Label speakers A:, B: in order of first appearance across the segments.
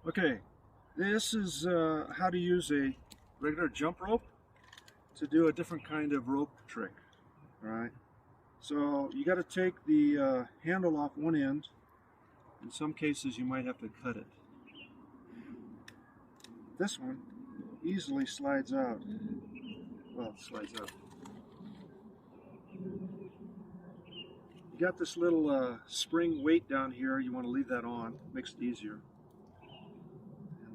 A: Okay, this is how to use a regular jump rope to do a different kind of rope trick. All right, so you got to take the handle off one end. In some cases, you might have to cut it. This one easily slides out. Well, it slides out. You got this little spring weight down here. You want to leave that on. Makes it easier.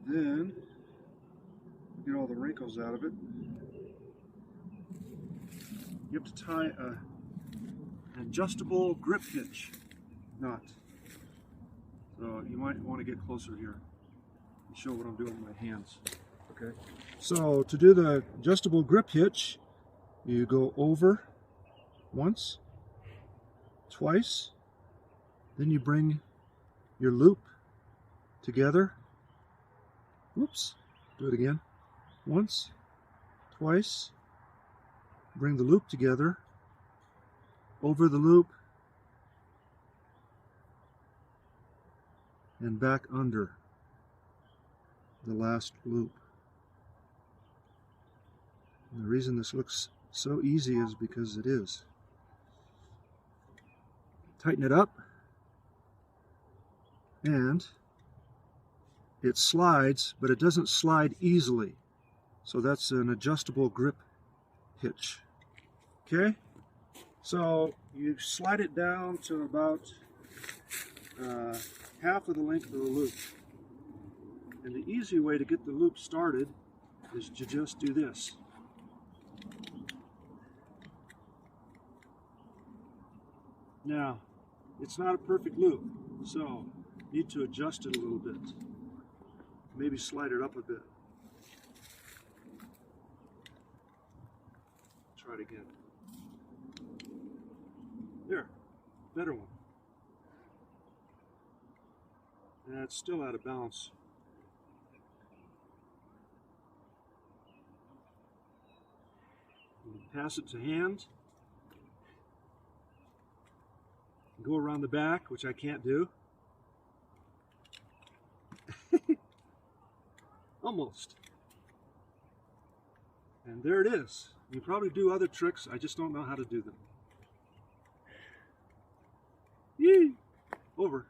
A: And then get all the wrinkles out of it. You have to tie an adjustable grip hitch knot. So you might want to get closer here and show what I'm doing with my hands. Okay. So to do the adjustable grip hitch, you go over once, twice, then you bring your loop together. Whoops, do it again. Once, twice, bring the loop together, over the loop, and back under the last loop. And the reason this looks so easy is because it is. Tighten it up, and it slides, but it doesn't slide easily. So that's an adjustable grip hitch. Okay? So you slide it down to about half of the length of the loop. And the easy way to get the loop started is to just do this. Now, it's not a perfect loop, so you need to adjust it a little bit. Maybe slide it up a bit. Try it again. There, better one. And it's still out of balance. Pass it to hand. Go around the back, which I can't do. Almost. And there it is. You probably do other tricks, I just don't know how to do them. Yee! Over.